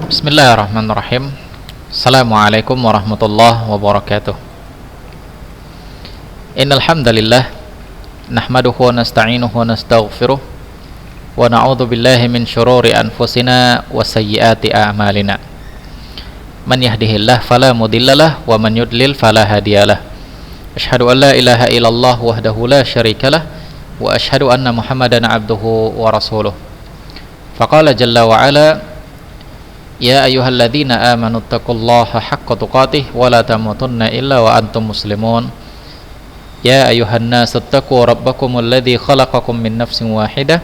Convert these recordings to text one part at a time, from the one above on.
Bismillahirrahmanirrahim. Assalamualaikum warahmatullahi wabarakatuh. Innal hamdalillah nahmaduhu wa nasta'inuhu wa nastaghfiruh wa na'udzu billahi min shururi anfusina wa sayyiati a'malina. Man yahdihillahu fala mudhillalah wa man yudlil fala hadiyalah. Asyhadu an la ilaha illallah wahdahu la syarikalah wa asyhadu anna Muhammadan 'abduhu wa rasuluh. Faqala jalla wa ala Ya ayyuhalladzina amanu taqullaha haqqa tuqatih wa la tamutunna illa wa antum muslimun. Ya ayyuhan nasu taqu rabbakumul ladzi khalaqakum min nafsin wahidah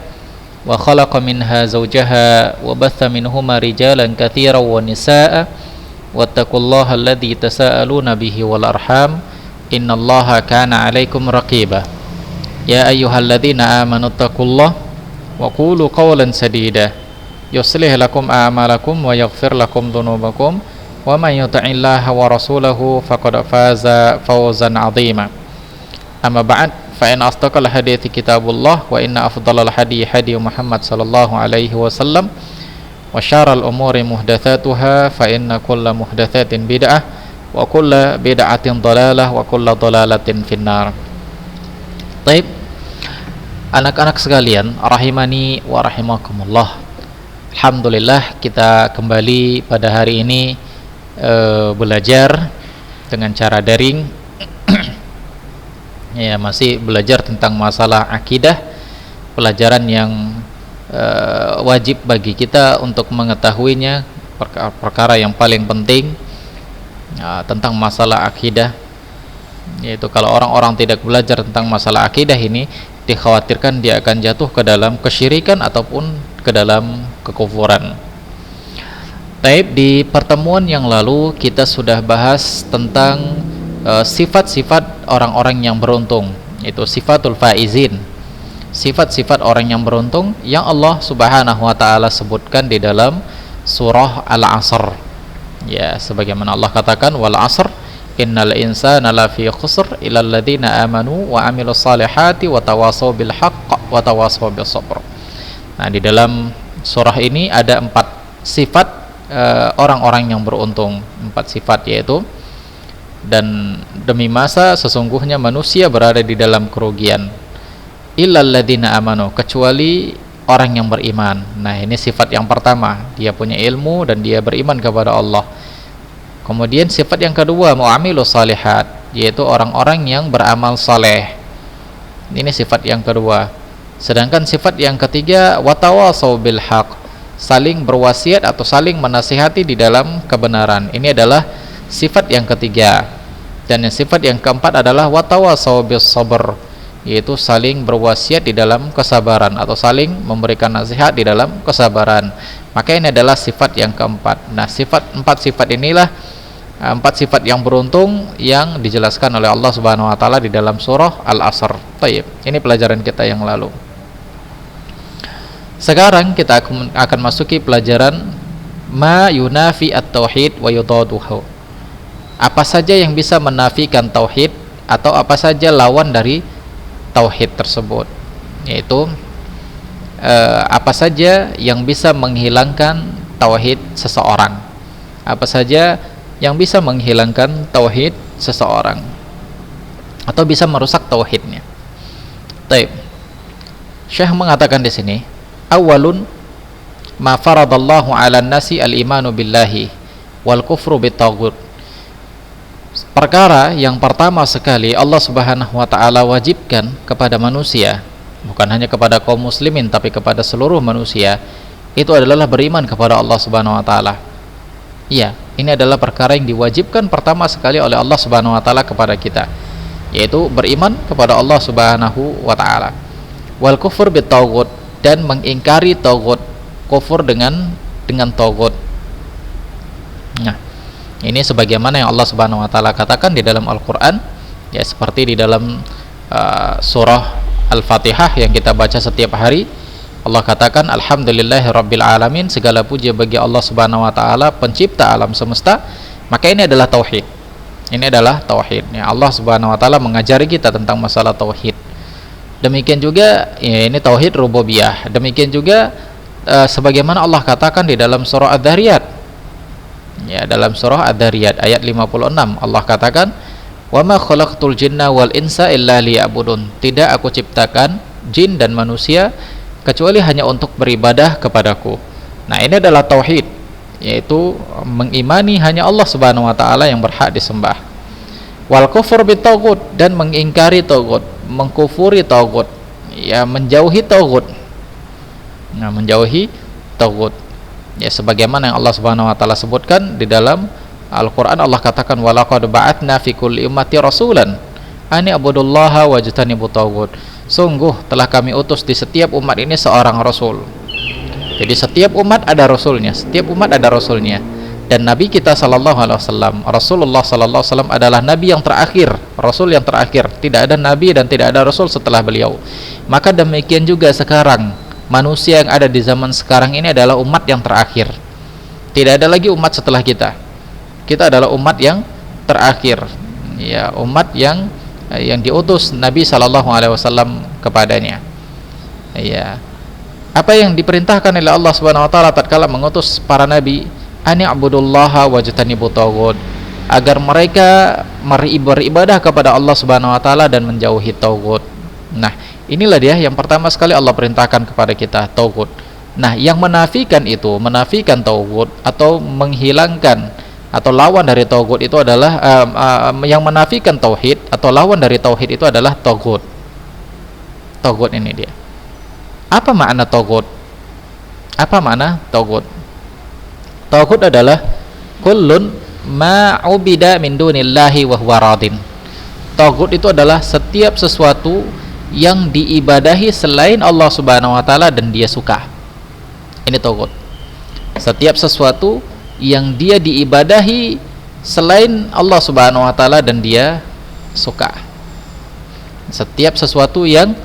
wa khalaqa minha zawjaha wa batha minhuma rijalan katsiran wa nisaa'a wattaqullaha alladzi tasaaluna bihi wal arham innallaha kana 'alaikum raqiba. Ya ayyuhalladzina amanu taqullaha wa qulu qawlan sadida yuslih lakum a'malakum wa yaghfir lakum dhunubakum wa man yuti'illaha wa rasulahu faqad faza fawzan 'azima. Amma ba'd, fa in asdaqal hadithi kitabullah wa inna afdalal hadi hadi Muhammad sallallahu alaihi wasallam wa syarral umuri muhdatsatuha fa inna kulla muhdatsatin bid'ah wa kulla bid'atin dhalalah wa kulla dhalalatin finnar. Baik, anak-anak sekalian rahimani wa rahimakumullah. Alhamdulillah kita kembali pada hari ini belajar dengan cara daring. Ya, masih belajar tentang masalah akidah, pelajaran yang wajib bagi kita untuk mengetahuinya, perkara yang paling penting tentang masalah akidah. Yaitu kalau orang-orang tidak belajar tentang masalah akidah ini, dikhawatirkan dia akan jatuh ke dalam kesyirikan ataupun ke dalam kekufuran. Baik, di pertemuan yang lalu kita sudah bahas tentang sifat-sifat orang-orang yang beruntung, yaitu sifatul faizin, sifat-sifat orang yang beruntung yang Allah Subhanahu wa taala sebutkan di dalam surah Al-Asr. Ya, sebagaimana Allah katakan wal 'asr innal insana lafi khusr illal ladzina amanu wa amilus salihati wa tawasaw bil haqq wa tawasaw bis sabr. Nah, di dalam surah ini ada 4 sifat orang-orang yang beruntung, 4 sifat, yaitu dan demi masa sesungguhnya manusia berada di dalam kerugian illal ladzina amanu, kecuali orang yang beriman. Nah, ini sifat yang pertama, dia punya ilmu dan dia beriman kepada Allah. Kemudian sifat yang kedua mu'amilus salihat, yaitu orang-orang yang beramal saleh. Ini sifat yang kedua. Sedangkan sifat yang ketiga watawasau bil haq, saling berwasiat atau saling menasihati di dalam kebenaran. Ini adalah sifat yang ketiga. Dan yang sifat yang keempat adalah watawasau bis sabr, yaitu saling berwasiat di dalam kesabaran atau saling memberikan nasihat di dalam kesabaran. Maka ini adalah sifat yang keempat. Nah, 4 sifat inilah 4 sifat yang beruntung yang dijelaskan oleh Allah Subhanahu wa taala di dalam surah Al-Asr. Baik, ini pelajaran kita yang lalu. Sekarang kita akan masuki pelajaran ma yunafi at-tauhid wa yudaduhu. Apa saja yang bisa menafikan tauhid atau apa saja lawan dari tauhid tersebut, yaitu apa saja yang bisa menghilangkan tauhid seseorang, apa saja yang bisa menghilangkan tauhid seseorang atau bisa merusak tauhidnya. Baik, Syekh mengatakan di sini, awalun ma faradallahu 'alan nasi al-imanu billahi wal kufru bitaghut. Perkara yang pertama sekali Allah Subhanahu wa taala wajibkan kepada manusia, bukan hanya kepada kaum muslimin tapi kepada seluruh manusia, itu adalah beriman kepada Allah Subhanahu wa taala. Iya, ini adalah perkara yang diwajibkan pertama sekali oleh Allah Subhanahu wa taala kepada kita, yaitu beriman kepada Allah Subhanahu wa taala. Wal kufur bitaghut, dan mengingkari taghut, kufur dengan taghut. Nah, ini sebagaimana yang Allah Subhanahu wa taala katakan di dalam Al-Qur'an, ya seperti di dalam surah Al-Fatihah yang kita baca setiap hari. Allah katakan alhamdulillahirabbil alamin, segala puji bagi Allah Subhanahu wa taala pencipta alam semesta. Maka ini adalah tauhid. Ini adalah tauhid. Ya, Allah Subhanahu wa taala mengajari kita tentang masalah tauhid. Demikian juga ya, ini tauhid rububiyah. Demikian juga sebagaimana Allah katakan di dalam surah Adz-Dzariyat, Ya, dalam surah Ad-Dariyat ayat 56 Allah katakan, "Wa ma khalaqtul jinna wal insa illa liya'budun." Tidak aku ciptakan jin dan manusia kecuali hanya untuk beribadah kepadaku. Nah, ini adalah tauhid, yaitu mengimani hanya Allah Subhanahu wa taala yang berhak disembah. Wal kufur bitaghut, dan mengingkari taghut, mengkufuri taghut, ya, menjauhi taghut. Nah, menjauhi taghut, ya, sebagaimana yang Allah Subhanahu wa taala sebutkan di dalam Al-Qur'an. Allah katakan, "Walaqad ba'atna fi kulli ummati rasulan an i'budullaha wajtanibut taghut." Sungguh telah kami utus di setiap umat ini seorang rasul. Jadi setiap umat ada rasulnya, setiap umat ada rasulnya. Dan Nabi kita sallallahu alaihi wasallam, Rasulullah sallallahu alaihi wasallam adalah nabi yang terakhir, rasul yang terakhir. Tidak ada nabi dan tidak ada rasul setelah beliau. Maka demikian juga sekarang, manusia yang ada di zaman sekarang ini adalah umat yang terakhir. Tidak ada lagi umat setelah kita. Kita adalah umat yang terakhir. Ya, umat yang diutus Nabi sallallahu alaihi wasallam kepadanya. Ya. Apa yang diperintahkan oleh Allah Subhanahu wa taala tatkala mengutus para nabi, ani abudullaha wajtanibut taghut, agar mereka beribadah kepada Allah Subhanahu wa taala dan menjauhi taghut. Nah, inilah dia yang pertama sekali Allah perintahkan kepada kita, taghut. Nah, yang menafikan taghut atau menghilangkan atau lawan dari taghut itu adalah yang menafikan tauhid atau lawan dari tauhid itu adalah taghut. Taghut ini dia. Apa makna taghut? Apa makna taghut? Taghut adalah kullun ma'ubida min dunillahi wa huwa radin. Taghut itu adalah setiap sesuatu yang diibadahi selain Allah Subhanahu wa taala dan dia suka. Ini taghut. Setiap sesuatu yang dia diibadahi selain Allah Subhanahu wa taala dan dia suka. Setiap sesuatu yang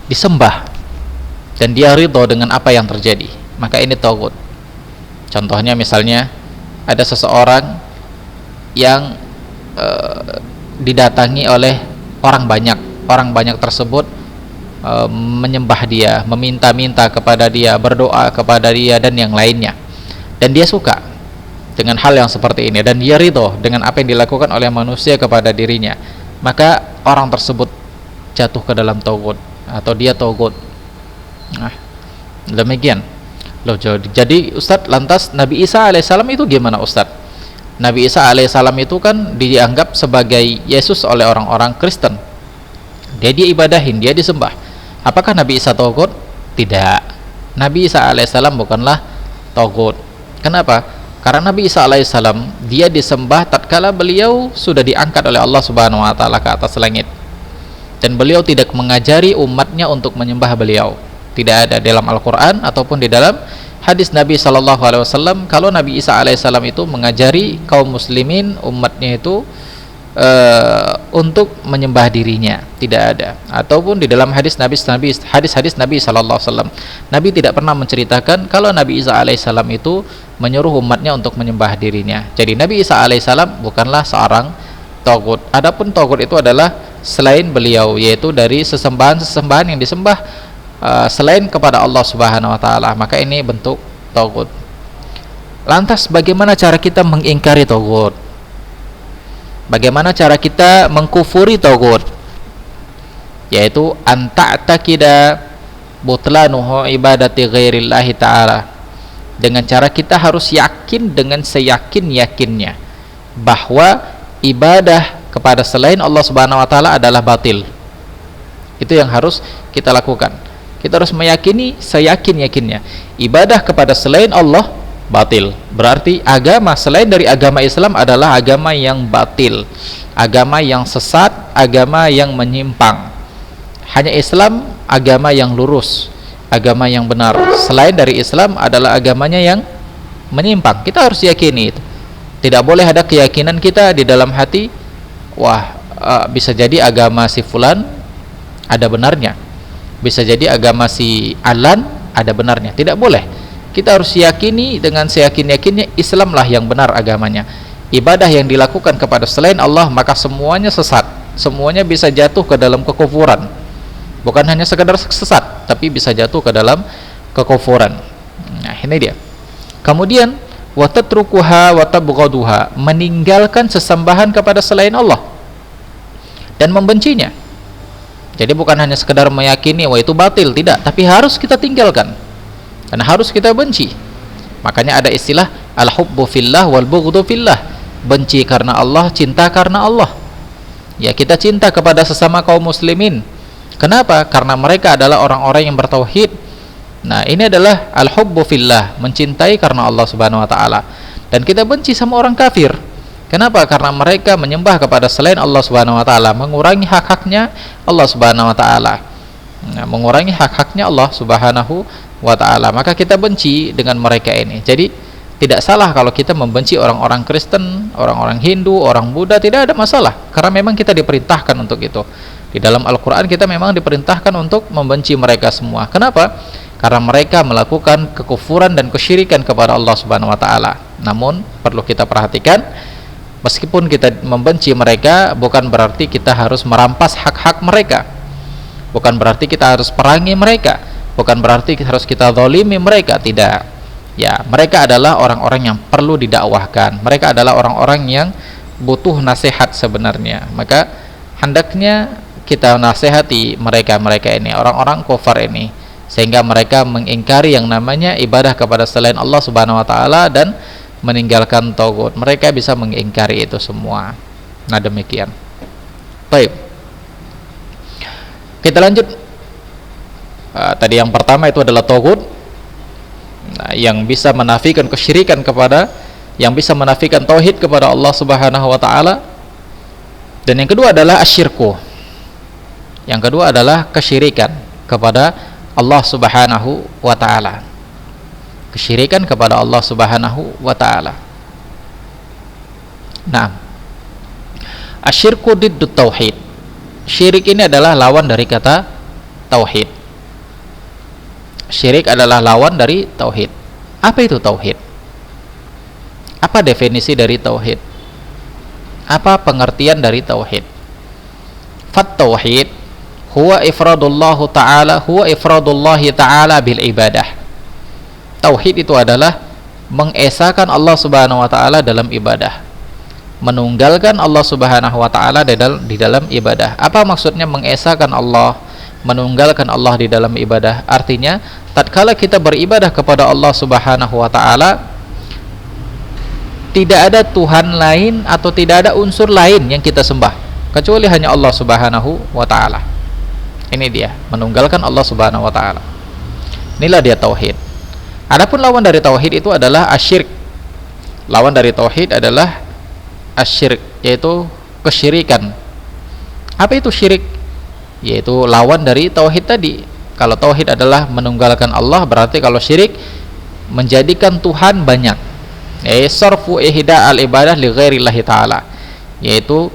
disembah dan dia ridho dengan apa yang terjadi, maka ini taghut. Contohnya misalnya ada seseorang yang didatangi oleh orang banyak tersebut menyembah dia, meminta-minta kepada dia, berdoa kepada dia dan yang lainnya, dan dia suka dengan hal yang seperti ini dan dia ridho dengan apa yang dilakukan oleh manusia kepada dirinya, maka orang tersebut jatuh ke dalam taghut atau dia taghut. Nah, demikian loh. Jadi Ustadz, lantas Nabi Isa alaihissalam itu gimana Ustadz? Nabi Isa alaihissalam itu kan dianggap sebagai Yesus oleh orang-orang Kristen. Dia ibadahin, dia disembah. Apakah Nabi Isa taghut? Tidak. Nabi Isa alaihissalam bukanlah taghut. Kenapa? Karena Nabi Isa alaihissalam dia disembah tatkala beliau sudah diangkat oleh Allah Subhanahu wa taala ke atas langit. Dan beliau tidak mengajari umatnya untuk menyembah beliau. Tidak ada dalam Al-Quran ataupun di dalam hadis Nabi sallallahu alaihi wasallam kalau Nabi Isa alaihissalam itu mengajari kaum muslimin, umatnya itu untuk menyembah dirinya. Tidak ada. Ataupun di dalam hadis Nabi sallallahu alaihi wasallam, Nabi tidak pernah menceritakan kalau Nabi Isa alaihissalam itu menyuruh umatnya untuk menyembah dirinya. Jadi Nabi Isa alaihissalam bukanlah seorang taghut. Adapun taghut itu adalah selain beliau, yaitu dari sesembahan yang disembah selain kepada Allah Subhanahu wa taala, maka ini bentuk taghut. Lantas bagaimana cara kita mengingkari taghut? Bagaimana cara kita mengkufuri taghut? Yaitu anta'taqida butlanuhu ibadati ghairillahi ta'ala. Dengan cara kita harus yakin dengan seyakin-yakinnya bahwa ibadah kepada selain Allah Subhanahu wa taala adalah batil. Itu yang harus kita lakukan. Kita harus meyakini seyakin-yakinnya ibadah kepada selain Allah batil. Berarti agama selain dari agama Islam adalah agama yang batil, agama yang sesat, agama yang menyimpang. Hanya Islam agama yang lurus, agama yang benar. Selain dari Islam adalah agamanya yang menyimpang. Kita harus yakini itu. Tidak boleh ada keyakinan kita di dalam hati, wah, bisa jadi agama si fulan ada benarnya, bisa jadi agama si Alan ada benarnya. Tidak boleh. Kita harus yakini dengan seyakin-yakinnya Islamlah yang benar agamanya. Ibadah yang dilakukan kepada selain Allah maka semuanya sesat, semuanya bisa jatuh ke dalam kekufuran. Bukan hanya sekedar sesat, tapi bisa jatuh ke dalam kekufuran. Nah, ini dia. Kemudian wa tatrukuha wa tabghaduha, meninggalkan sesembahan kepada selain Allah dan membencinya. Jadi bukan hanya sekedar meyakini wah itu batil, tidak, tapi harus kita tinggalkan dan harus kita benci. Makanya ada istilah al-hubbu fillah wal bughdhu fillah, benci karena Allah, cinta karena Allah. Ya, kita cinta kepada sesama kaum muslimin. Kenapa? Karena mereka adalah orang-orang yang bertauhid. Nah, ini adalah al-hubbu fillah, mencintai karena Allah Subhanahu wa taala. Dan kita benci sama orang kafir. Kenapa? Karena mereka menyembah kepada selain Allah Subhanahu wa taala, mengurangi hak-haknya Allah Subhanahu wa taala. Nah, mengurangi hak-haknya Allah Subhanahu wa taala. Maka kita benci dengan mereka ini. Jadi tidak salah kalau kita membenci orang-orang Kristen, orang-orang Hindu, orang Buddha, tidak ada masalah. Karena memang kita diperintahkan untuk itu. Di dalam Al-Qur'an kita memang diperintahkan untuk membenci mereka semua. Kenapa? Karena mereka melakukan kekufuran dan kesyirikan kepada Allah Subhanahu wa taala. Namun perlu kita perhatikan, meskipun kita membenci mereka, bukan berarti kita harus merampas hak-hak mereka. Bukan berarti kita harus perangi mereka. Bukan berarti harus kita zalimi mereka, tidak. Ya, mereka adalah orang-orang yang perlu didakwahkan. Mereka adalah orang-orang yang butuh nasihat sebenarnya. Maka hendaknya kita nasihati mereka-mereka ini, orang-orang kufar ini, sehingga mereka mengingkari yang namanya ibadah kepada selain Allah Subhanahu wa taala dan meninggalkan tagut. Mereka bisa mengingkari itu semua. Nah, demikian. Baik. Kita lanjut. Tadi yang pertama itu adalah tagut. Nah, yang bisa menafikan kesyirikan kepada, yang bisa menafikan tauhid kepada Allah Subhanahu wa taala. Dan yang kedua adalah asyirku. Yang kedua adalah kesyirikan kepada Allah Subhanahu wa taala. Kesyirikan kepada Allah Subhanahu wa taala. Nah, asyirku diddut tauhid. Syirik ini adalah lawan dari kata tauhid. Syirik adalah lawan dari tauhid. Apa itu tauhid? Apa definisi dari tauhid? Apa pengertian dari tauhid? Fat tauhid huwa ifradullahu ta'ala, huwa ifradullahi ta'ala bil ibadah. Tauhid itu adalah mengesahkan Allah Subhanahu wa taala dalam ibadah, menunggalkan Allah Subhanahu wa taala di dalam ibadah. Apa maksudnya mengesahkan Allah, menunggalkan Allah di dalam ibadah? Artinya tatkala kita beribadah kepada Allah Subhanahu wa taala, tidak ada Tuhan lain atau tidak ada unsur lain yang kita sembah kecuali hanya Allah Subhanahu wa taala. Ini dia, menunggalkan Allah Subhanahu wa taala. Inilah dia tauhid. Adapun lawan dari tauhid itu adalah asyirk. Lawan dari tauhid adalah asyirk, yaitu kesyirikan. Apa itu syirik? Yaitu lawan dari tauhid tadi. Kalau tauhid adalah menunggalkan Allah, berarti kalau syirik menjadikan Tuhan banyak. Sarfu ihda al ibadah li ghairillahi taala, yaitu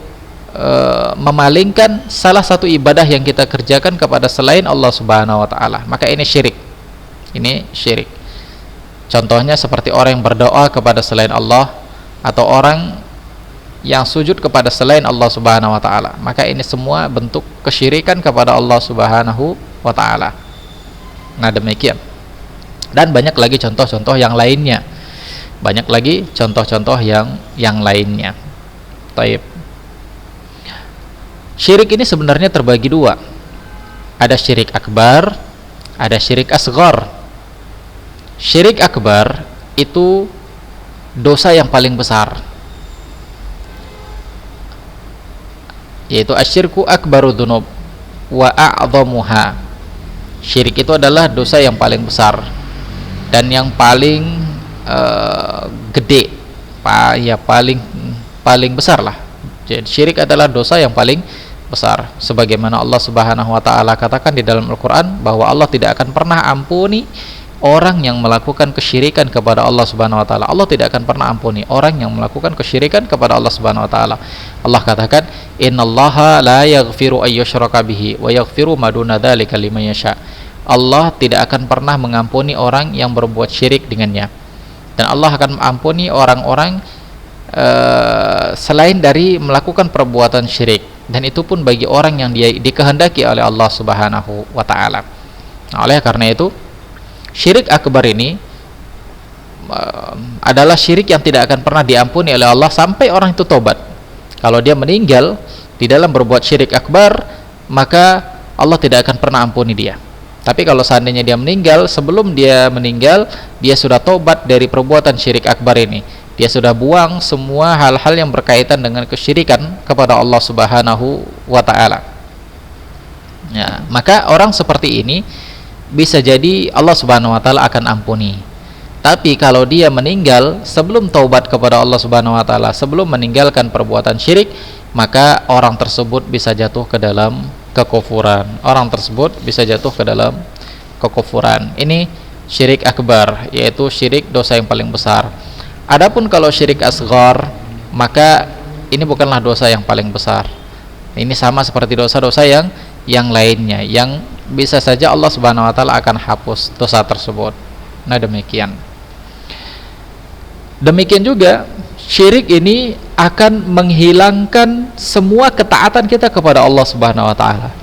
memalingkan salah satu ibadah yang kita kerjakan kepada selain Allah Subhanahu wa taala. Maka ini syirik. Ini syirik. Contohnya seperti orang yang berdoa kepada selain Allah, atau orang yang sujud kepada selain Allah Subhanahu wa taala. Maka ini semua bentuk kesyirikan kepada Allah Subhanahu wa taala. Nah, demikian. Dan banyak lagi contoh-contoh yang lainnya. Banyak lagi contoh-contoh yang lainnya. Taib. Syirik ini sebenarnya terbagi dua. Ada syirik akbar, ada syirik asghar. Syirik akbar itu dosa yang paling besar, yaitu asyirku akbaru dzunub wa a'dhamuha. Syirik itu adalah dosa yang paling besar dan yang paling gede, paling besar lah. Jadi syirik adalah dosa yang paling besar, sebagaimana Allah Subhanahu wa taala katakan di dalam Al-Qur'an bahwa Allah tidak akan pernah ampuni orang yang melakukan kesyirikan kepada Allah Subhanahu wa taala. Allah tidak akan pernah ampuni orang yang melakukan kesyirikan kepada Allah Subhanahu wa taala. Allah katakan, "Innallaha la yaghfiru ay yushraka bihi wa yaghfiru ma duna dzalika liman yasha." Allah tidak akan pernah mengampuni orang yang berbuat syirik dengannya. Dan Allah akan mengampuni orang-orang selain dari melakukan perbuatan syirik, dan itu pun bagi orang yang dia dikehendaki oleh Allah Subhanahu wa taala. Nah, oleh karena itu syirik akbar ini adalah syirik yang tidak akan pernah diampuni oleh Allah sampai orang itu tobat. Kalau dia meninggal di dalam berbuat syirik akbar, maka Allah tidak akan pernah ampuni dia. Tapi kalau seandainya dia meninggal, sebelum dia meninggal dia sudah tobat dari perbuatan syirik akbar ini, dia sudah buang semua hal-hal yang berkaitan dengan kesyirikan kepada Allah Subhanahu wa taala. Ya, maka orang seperti ini bisa jadi Allah Subhanahu wa taala akan ampuni. Tapi kalau dia meninggal sebelum taubat kepada Allah Subhanahu wa taala, sebelum meninggalkan perbuatan syirik, maka orang tersebut bisa jatuh ke dalam kekufuran. Orang tersebut bisa jatuh ke dalam kekufuran. Ini syirik akbar, yaitu syirik dosa yang paling besar. Adapun kalau syirik asghar, maka ini bukanlah dosa yang paling besar. Ini sama seperti dosa-dosa yang lainnya, yang bisa saja Allah Subhanahu wa taala akan hapus dosa tersebut. Nah, demikian juga syirik ini akan menghilangkan semua ketaatan kita kepada Allah Subhanahu wa taala.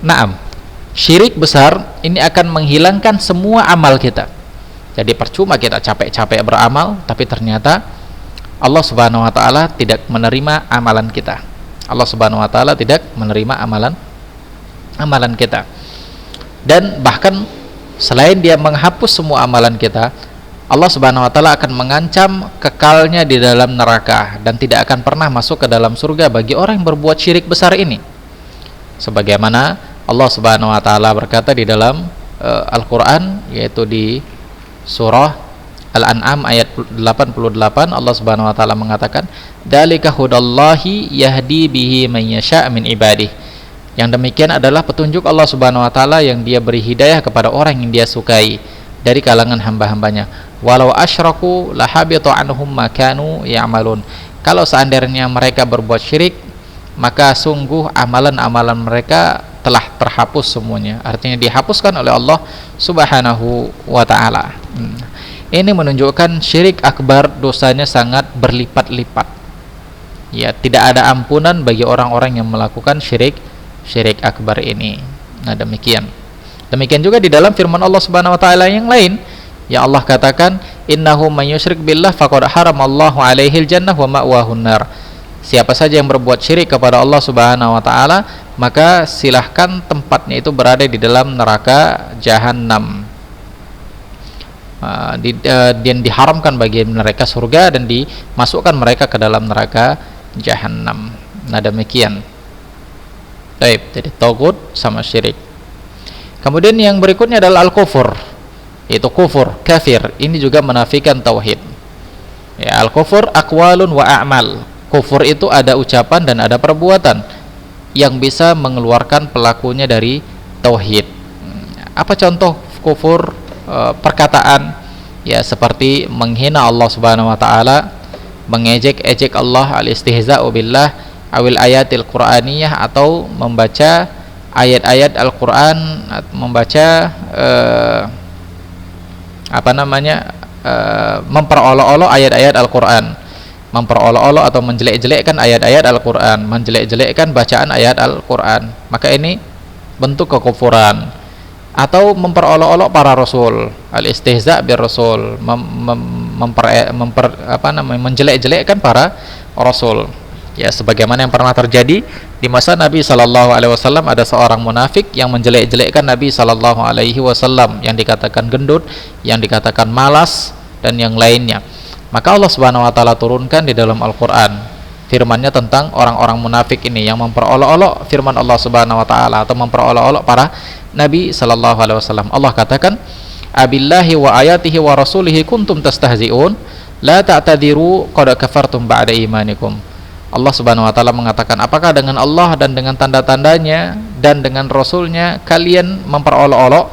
Naam, syirik besar ini akan menghilangkan semua amal kita. Jadi percuma kita capek-capek beramal, tapi ternyata Allah Subhanahu wa taala tidak menerima amalan kita. Allah Subhanahu wa taala tidak menerima amalan kita. Dan bahkan selain dia menghapus semua amalan kita, Allah Subhanahu wa taala akan mengancam kekalnya di dalam neraka dan tidak akan pernah masuk ke dalam surga bagi orang yang berbuat syirik besar ini. Sebagaimana Allah Subhanahu wa taala berkata di dalam Al-Qur'an, yaitu di surah Al-An'am ayat 88, Allah Subhanahu wa taala mengatakan, "Dzalika hudallahi yahdi bihi man yasha' min ibadihi." Yang demikian adalah petunjuk Allah Subhanahu wa taala yang dia beri hidayah kepada orang yang dia sukai dari kalangan hamba-hambanya. Walau asyraku lahabita anhum ma kanu ya'malun. Kalau seandainya mereka berbuat syirik, maka sungguh amalan-amalan mereka telah terhapus semuanya. Artinya dihapuskan oleh Allah Subhanahu wa taala. Ini menunjukkan syirik akbar dosanya sangat berlipat-lipat. Ya, tidak ada ampunan bagi orang-orang yang melakukan syirik akbar ini. Nah, demikian juga di dalam firman Allah Subhanahu wa taala yang lain, ya Allah katakan, innahu may yusyrik billah faqad haramallahu alaihil jannah wa ma'wahun nar. Siapa saja yang berbuat syirik kepada Allah Subhanahu wa taala, maka silahkan tempatnya itu berada di dalam neraka jahanam. Dan diharamkan bagi mereka surga dan dimasukkan mereka ke dalam neraka jahanam. Nah, demikian. Baik, jadi tagut sama syirik. Kemudian yang berikutnya adalah al-kufur, yaitu kufur, kafir. Ini juga menafikan tauhid. Ya, al-kufur aqwalun wa a'mal. Kufur itu ada ucapan dan ada perbuatan yang bisa mengeluarkan pelakunya dari tauhid. Apa contoh kufur? Perkataan, ya, seperti menghina Allah Subhanahu wa taala, mengejek-ejek Allah, al-istihza'u billah, awil ayatil qur'aniyah, atau membaca ayat-ayat Al-Qur'an, membaca memperolok-olok ayat-ayat Al-Qur'an, memperolok-olok atau menjelek-jelekkan ayat-ayat Al-Qur'an, menjelek-jelekkan bacaan ayat Al-Qur'an, maka ini bentuk kekufuran. Atau memperolok-olok para rasul, al-istihza' bir rasul, menjelek-jelekkan para rasul. Ya, sebagaimana yang pernah terjadi di masa Nabi sallallahu alaihi wasallam, ada seorang munafik yang menjelek-jelekkan Nabi sallallahu alaihi wasallam, yang dikatakan gendut, yang dikatakan malas, dan yang lainnya. Maka Allah Subhanahu wa taala turunkan di dalam Al-Qur'an firman-Nya tentang orang-orang munafik ini yang memperolok-olok firman Allah Subhanahu wa taala atau memperolok-olok para Nabi sallallahu alaihi wasallam. Allah katakan, "Abillahi wa ayatihi wa rasulihi kuntum tastahzi'un, la ta'tadiru qad kafartum ba'da imanikum." Allah Subhanahu wa taala mengatakan, apakah dengan Allah dan dengan tanda-tandanya dan dengan Rasulnya kalian memperolok-olok?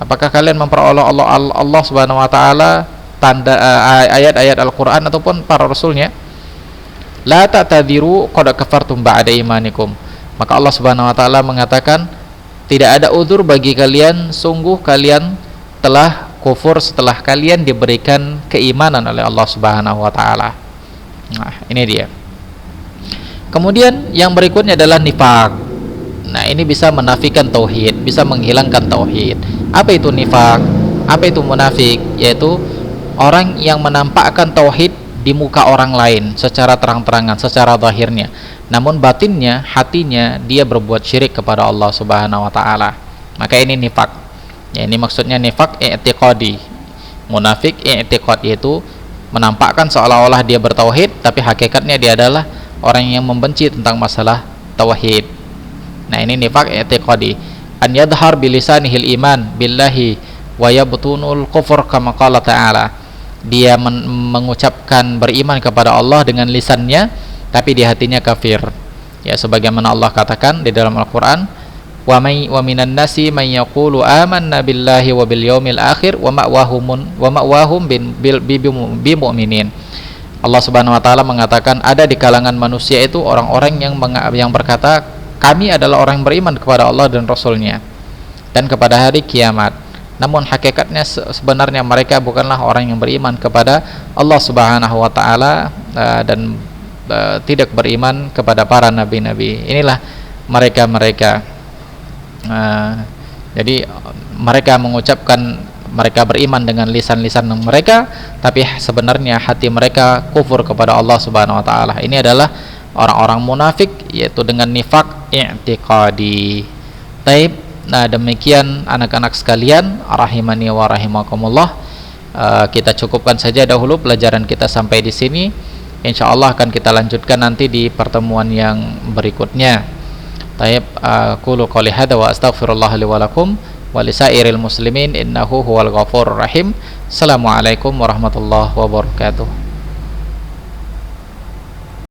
Apakah kalian memperolok-olok Allah Subhanahu wa taala, tanda ayat-ayat Al-Qur'an ataupun para rasulnya? La ta'tadiru qad kafartum ba'da imanikum. Maka Allah Subhanahu wa taala mengatakan, tidak ada uzur bagi kalian, sungguh kalian telah kufur setelah kalian diberikan keimanan oleh Allah Subhanahu wa taala. Nah, ini dia. Kemudian yang berikutnya adalah nifaq. Nah, ini bisa menafikan tauhid, bisa menghilangkan tauhid. Apa itu nifak? Apa itu munafik? Yaitu orang yang menampakkan tauhid di muka orang lain secara terang-terangan, secara zahirnya. Namun batinnya, hatinya dia berbuat syirik kepada Allah Subhanahu wa taala. Maka ini nifak. Ya, ini maksudnya nifak i'tiqadi. Munafik i'tiqad, yaitu menampakkan seolah-olah dia bertauhid tapi hakikatnya dia adalah orang yang membenci tentang masalah tauhid. Nah, ini nifak i'tiqadi. An yadhhar bilisanihil iman billahi wa yabtunul kufur kama qala ta'ala. Dia mengucapkan beriman kepada Allah dengan lisannya tapi di hatinya kafir. Ya, sebagaimana Allah katakan di dalam Al-Qur'an, wa minan nasi may yaqulu amanna billahi wa bil yaumil akhir wa ma'wahum bi mu'minin. Allah Subhanahu wa taala mengatakan ada di kalangan manusia itu orang-orang yang berkata kami adalah orang yang beriman kepada Allah dan Rasul-Nya dan kepada hari kiamat. Namun hakikatnya sebenarnya mereka bukanlah orang yang beriman kepada Allah Subhanahu wa taala dan tidak beriman kepada para nabi-nabi. Inilah mereka. Jadi mereka mengucapkan mereka beriman dengan lisan-lisan mereka, tapi sebenarnya hati mereka kufur kepada Allah Subhanahu wa taala. Ini adalah orang-orang munafik, yaitu dengan nifak i'tiqadi. Taib. Nah, demikian anak-anak sekalian, rahimani wa rahimakumullah. Kita cukupkan saja dahulu pelajaran kita sampai di sini. Insyaallah akan kita lanjutkan nanti di pertemuan yang berikutnya. Taib, qulu qouli hadza wa astaghfirullah li wa lakum wa lisairil muslimin innahu huwal ghafurur rahim. Assalamualaikum warahmatullahi wabarakatuh.